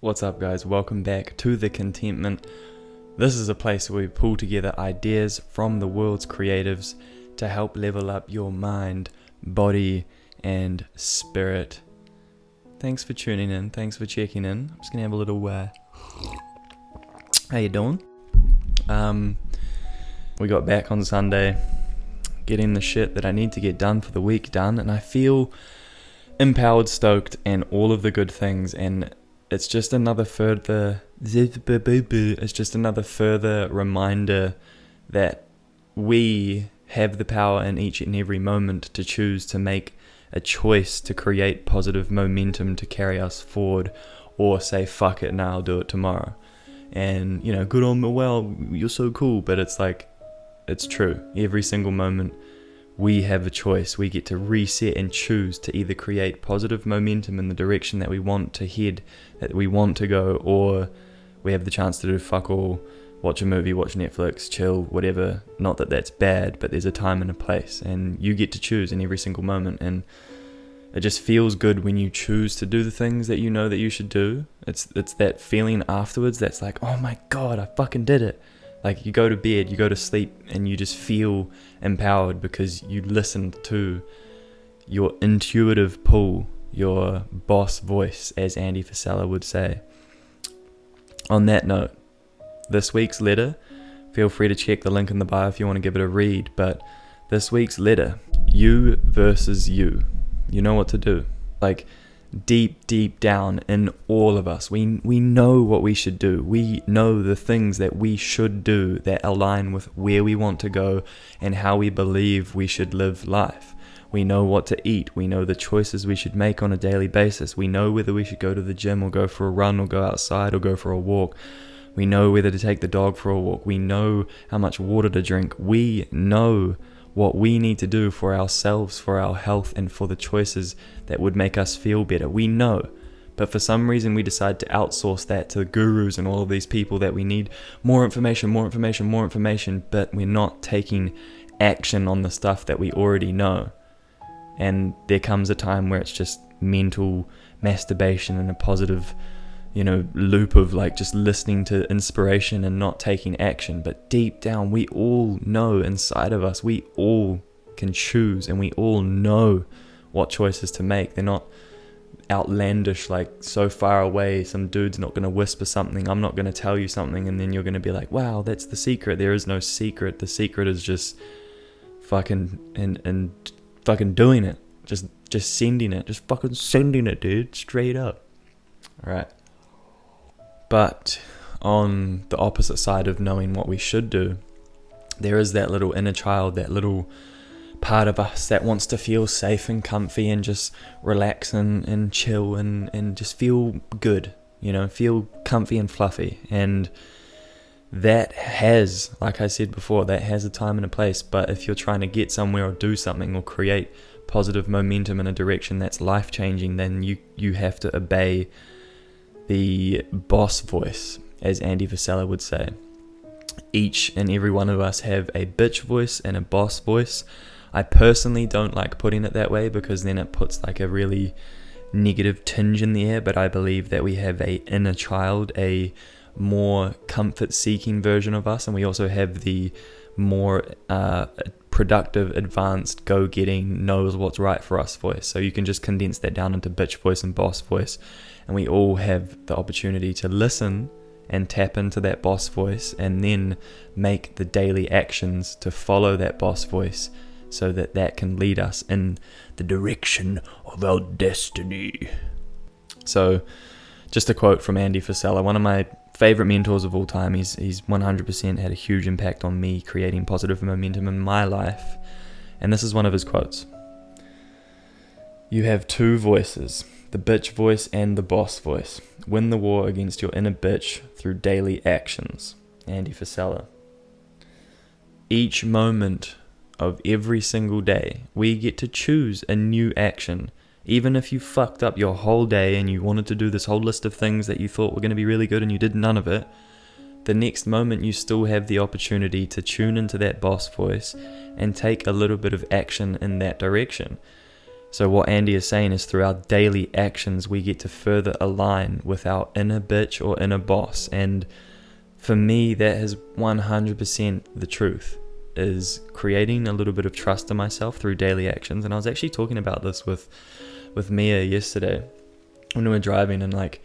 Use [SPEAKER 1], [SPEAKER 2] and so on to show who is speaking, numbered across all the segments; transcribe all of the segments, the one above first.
[SPEAKER 1] What's up, guys? Welcome back to The Contentment. This is a place where we pull together ideas from the world's creatives to help level up your mind, body, and spirit. Thanks for tuning in. Thanks for checking in. I'm just gonna have a little how you doing? We got back on Sunday, getting the shit that I need to get done for the week done, and I feel empowered, stoked, and all of the good things. And it's just another further reminder that we have the power in each and every moment to choose to make a choice to create positive momentum to carry us forward, or say fuck it now, I'll do it tomorrow. And good on me, well, you're so cool, but it's like, it's true. Every single moment we have a choice. We get to reset and choose to either create positive momentum in the direction that we want to head, that we want to go, or we have the chance to do fuck all, watch a movie, watch Netflix, chill, whatever. Not that that's bad, but there's a time and a place, and you get to choose in every single moment. And it just feels good when you choose to do the things that you know that you should do. It's that feeling afterwards that's like, oh my god, I fucking did it. Like, you go to bed, you go to sleep, and you just feel empowered because you listened to your intuitive pull, your boss voice, as Andy Frisella would say. On that note, this week's letter, feel free to check the link in the bio if you want to give it a read, but this week's letter, you versus you. You know what to do. Like, deep down in all of us, we know what we should do. We know the things that we should do that align with where we want to go and how we believe we should live life. We know what to eat. We know the choices we should make on a daily basis. We know whether we should go to the gym or go for a run or go outside or go for a walk. We know whether to take the dog for a walk. We know how much water to drink. We know what we need to do for ourselves, for our health, and for the choices that would make us feel better. We know, but for some reason we decide to outsource that to the gurus and all of these people that we need more information, but we're not taking action on the stuff that we already know. And there comes a time where it's just mental masturbation and a positive loop of like just listening to inspiration and not taking action. But deep down, we all know inside of us, we all can choose, and we all know what choices to make. They're not outlandish, like so far away, some dude's not going to whisper something, I'm not going to tell you something, and then you're going to be like, wow, that's the secret. There is no secret. The secret is just fucking and fucking doing it, just sending it, just fucking sending it, dude, straight up. All right. But on the opposite side of knowing what we should do, there is that little inner child, that little part of us that wants to feel safe and comfy and just relax and chill and just feel good, feel comfy and fluffy. And that has, like I said before, that has a time and a place. But if you're trying to get somewhere or do something or create positive momentum in a direction that's life-changing, then you have to obey the boss voice, as Andy Frisella would say. Each and every one of us have a bitch voice and a boss voice. I personally don't like putting it that way because then it puts like a really negative tinge in the air, but I believe that we have a inner child, a more comfort-seeking version of us, and we also have the more productive, advanced, go-getting, knows what's right for us voice. So you can just condense that down into bitch voice and boss voice. And we all have the opportunity to listen and tap into that boss voice and then make the daily actions to follow that boss voice so that can lead us in the direction of our destiny. So just a quote from Andy Frisella, one of my favorite mentors of all time. He's 100% had a huge impact on me creating positive momentum in my life. And this is one of his quotes. You have two voices, the bitch voice and the boss voice. Win the war against your inner bitch through daily actions. Andy Frisella. Each moment of every single day, we get to choose a new action. Even if you fucked up your whole day and you wanted to do this whole list of things that you thought were going to be really good and you did none of it, the next moment you still have the opportunity to tune into that boss voice and take a little bit of action in that direction. So what Andy is saying is through our daily actions, we get to further align with our inner bitch or inner boss. And for me, that is 100% the truth, is creating a little bit of trust in myself through daily actions. And I was actually talking about this with Mia yesterday when we were driving, and like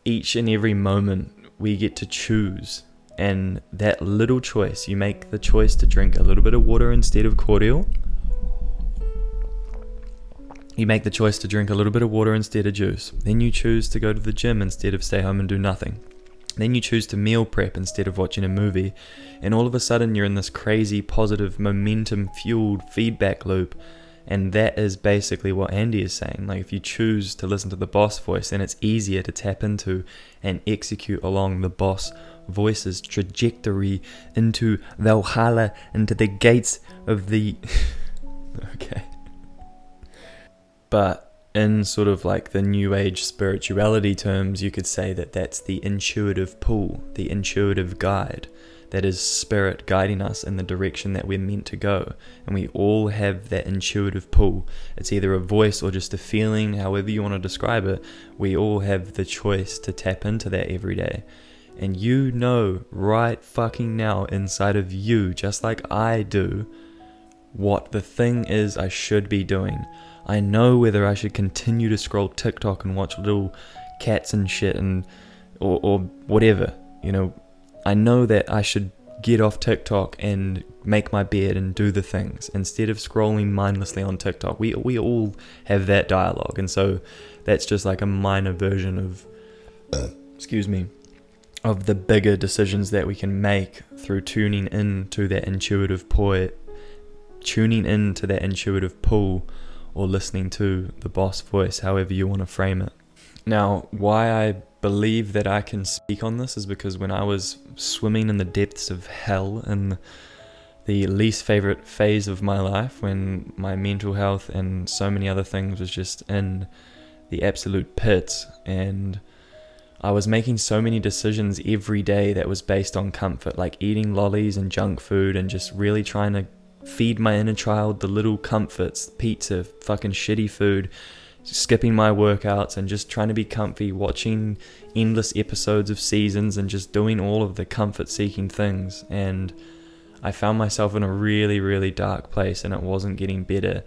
[SPEAKER 1] each and every moment we get to choose. And that little choice, you make the choice to drink a little bit of water instead of cordial. You make the choice to drink a little bit of water instead of juice. Then you choose to go to the gym instead of stay home and do nothing. Then you choose to meal prep instead of watching a movie. And all of a sudden you're in this crazy positive momentum fueled feedback loop. And that is basically what Andy is saying. Like if you choose to listen to the boss voice, then it's easier to tap into and execute along the boss voice's trajectory into Valhalla, into the gates of the... Okay. But in sort of like the new age spirituality terms, you could say that that's the intuitive pull, the intuitive guide. That is spirit guiding us in the direction that we're meant to go. And we all have that intuitive pull. It's either a voice or just a feeling, however you want to describe it. We all have the choice to tap into that every day. And you know right fucking now inside of you, just like I do, what the thing is I should be doing. I know whether I should continue to scroll TikTok and watch little cats and shit and or whatever, you know. I know that I should get off TikTok and make my bed and do the things instead of scrolling mindlessly on TikTok. We all have that dialogue, and so that's just like a minor version of of the bigger decisions that we can make through tuning into that intuitive pull, or listening to the boss voice, however you want to frame it. Now, why I believe that I can speak on this is because when I was swimming in the depths of hell in the least favorite phase of my life, when my mental health and so many other things was just in the absolute pits, and I was making so many decisions every day that was based on comfort, like eating lollies and junk food and just really trying to feed my inner child the little comforts, pizza, fucking shitty food, skipping my workouts and just trying to be comfy, watching endless episodes of Seasons and just doing all of the comfort seeking things. And I found myself in a really, really dark place, and it wasn't getting better.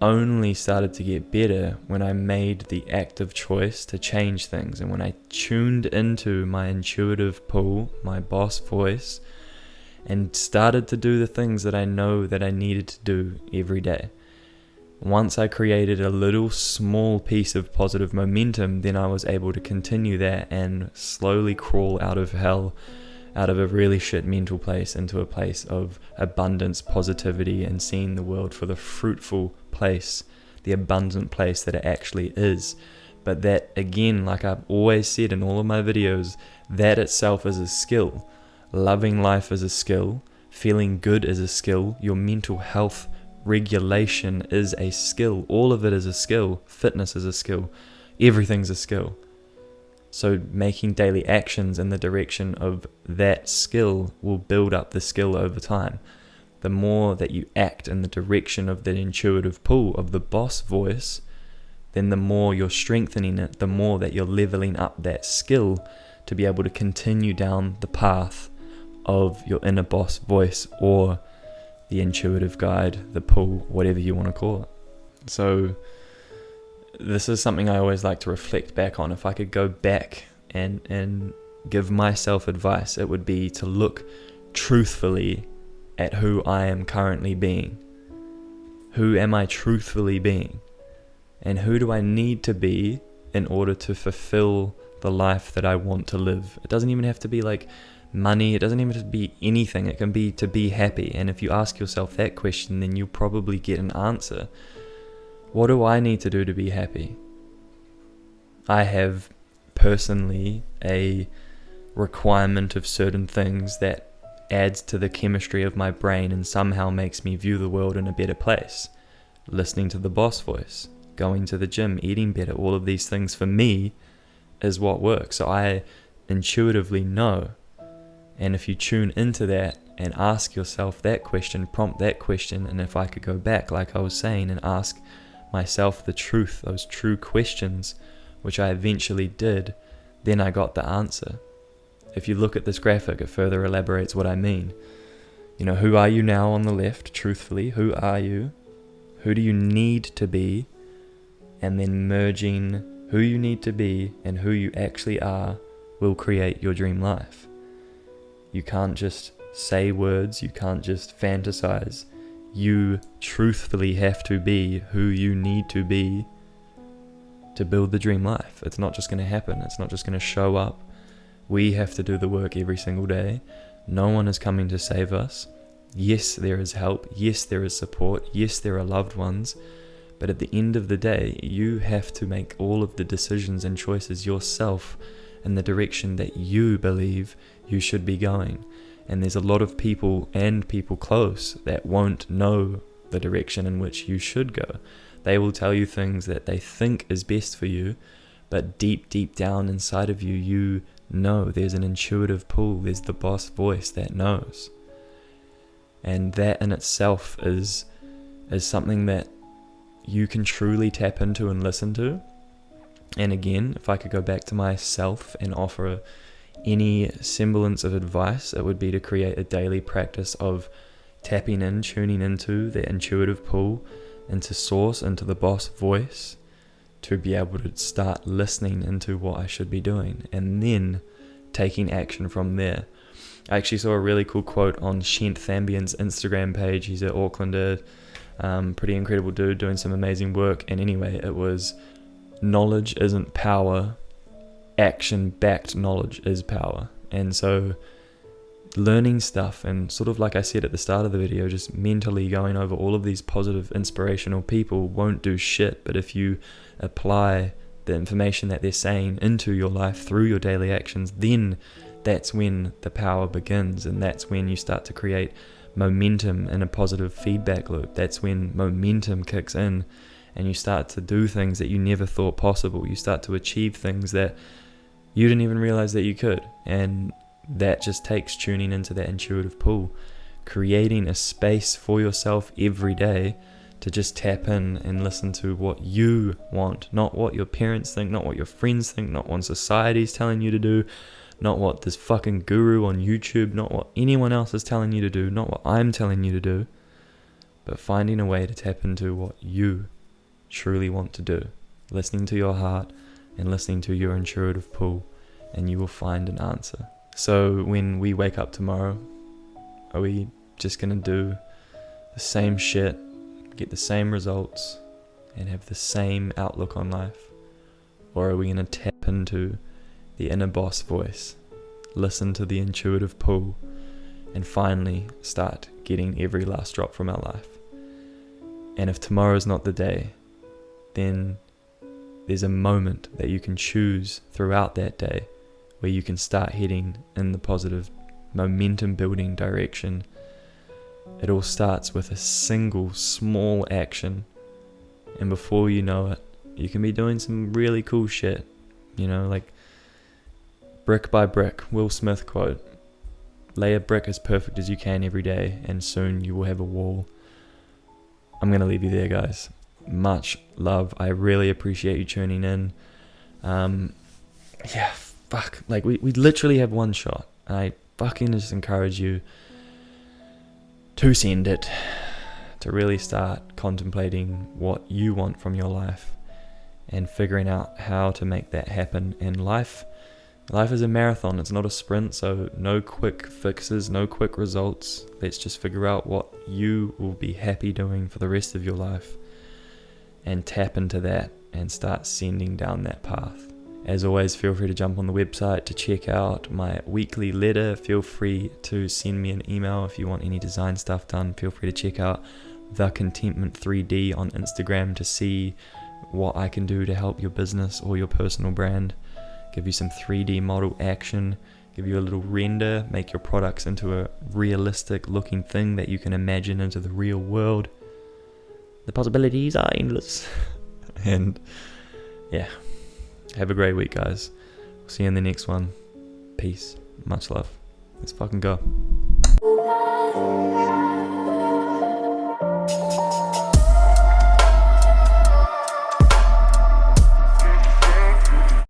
[SPEAKER 1] Only started to get better when I made the active choice to change things, and when I tuned into my intuitive pull, my boss voice, and started to do the things that I know that I needed to do every day. Once I created a little small piece of positive momentum, then I was able to continue that and slowly crawl out of hell, out of a really shit mental place into a place of abundance, positivity, and seeing the world for the fruitful place, the abundant place that it actually is. But that, again, like I've always said in all of my videos, that itself is a skill. Loving life is a skill. Feeling good is a skill. Your mental health regulation is a skill. All of it is a skill. Fitness is a skill. Everything's a skill. So making daily actions in the direction of that skill will build up the skill over time. The more that you act in the direction of the intuitive pull of the boss voice, then the more you're strengthening it, the more that you're leveling up that skill to be able to continue down the path of your inner boss voice, or the intuitive guide, the pull, whatever you want to call it. So this is something I always like to reflect back on. If I could go back and give myself advice, it would be to look truthfully at who I am currently being. Who am I truthfully being? And who do I need to be in order to fulfill the life that I want to live? It doesn't even have to be like money. It doesn't even have to be anything. It can be to be happy. And if you ask yourself that question, then you'll probably get an answer. What do I need to do to be happy? I have personally a requirement of certain things that adds to the chemistry of my brain and somehow makes me view the world in a better place. Listening to the boss voice, going to the gym, eating better, all of these things for me is what works. So I intuitively know. And if you tune into that and ask yourself that question, prompt that question, and if I could go back, like I was saying, and ask myself the truth, those true questions, which I eventually did, then I got the answer. If you look at this graphic, it further elaborates what I mean. Who are you now on the left, truthfully? Who are you? Who do you need to be? And then merging who you need to be and who you actually are will create your dream life. You can't just say words, you can't just fantasize. You truthfully have to be who you need to be to build the dream life. It's not just going to happen. It's not just going to show up. We have to do the work every single day. No one is coming to save us. Yes, there is help. Yes, there is support. Yes, there are loved ones. But at the end of the day, you have to make all of the decisions and choices yourself in the direction that you believe you should be going. And there's a lot of people and people close that won't know the direction in which you should go. They will tell you things that they think is best for you, but deep, deep down inside of you, you know there's an intuitive pull. There's the boss voice that knows. And that in itself is something that you can truly tap into and listen to. And again, if I could go back to myself and offer any semblance of advice, it would be to create a daily practice of tapping in, tuning into that intuitive pull, into source, into the boss voice, to be able to start listening into what I should be doing and then taking action from there. I actually saw a really cool quote on Shent Thambian's Instagram page. He's an Aucklander, pretty incredible dude doing some amazing work. And anyway, it was, knowledge isn't power, action-backed knowledge is power. And so learning stuff, and sort of like I said at the start of the video, just mentally going over all of these positive, inspirational people won't do shit. But if you apply the information that they're saying into your life through your daily actions, then that's when the power begins, and that's when you start to create momentum in a positive feedback loop. That's when momentum kicks in and you start to do things that you never thought possible. You start to achieve things that you didn't even realize that you could. And that just takes tuning into that intuitive pull, creating a space for yourself every day to just tap in and listen to what you want, not what your parents think, not what your friends think, not what society's telling you to do, not what this fucking guru on YouTube, not what anyone else is telling you to do, not what I'm telling you to do, but finding a way to tap into what you truly want to do, listening to your heart and listening to your intuitive pull, and you will find an answer. So when we wake up tomorrow, are we just gonna do the same shit, get the same results, and have the same outlook on life? Or are we gonna tap into the inner boss voice, listen to the intuitive pull, and finally start getting every last drop from our life? And if tomorrow's not the day, then there's a moment that you can choose throughout that day where you can start heading in the positive momentum building direction. It all starts with a single small action, and before you know it, you can be doing some really cool shit, like brick by brick, Will Smith quote, lay a brick as perfect as you can every day and soon you will have a wall. I'm going to leave you there, guys. Much love. I really appreciate you tuning in. We literally have one shot. I fucking just encourage you to send it, to really start contemplating what you want from your life and figuring out how to make that happen. And life is a marathon, it's not a sprint, so no quick fixes, no quick results. Let's just figure out what you will be happy doing for the rest of your life and tap into that and start sending down that path. As always, feel free to jump on the website to check out my weekly letter. Feel free to send me an email if you want any design stuff done. Feel free to check out The Contentment 3D on Instagram to see what I can do to help your business or your personal brand. Give you some 3D model action, give you a little render, make your products into a realistic looking thing that you can imagine into the real world. The possibilities are endless. And yeah, have a great week, guys. We'll see you in the next one. Peace. Much love. Let's fucking go.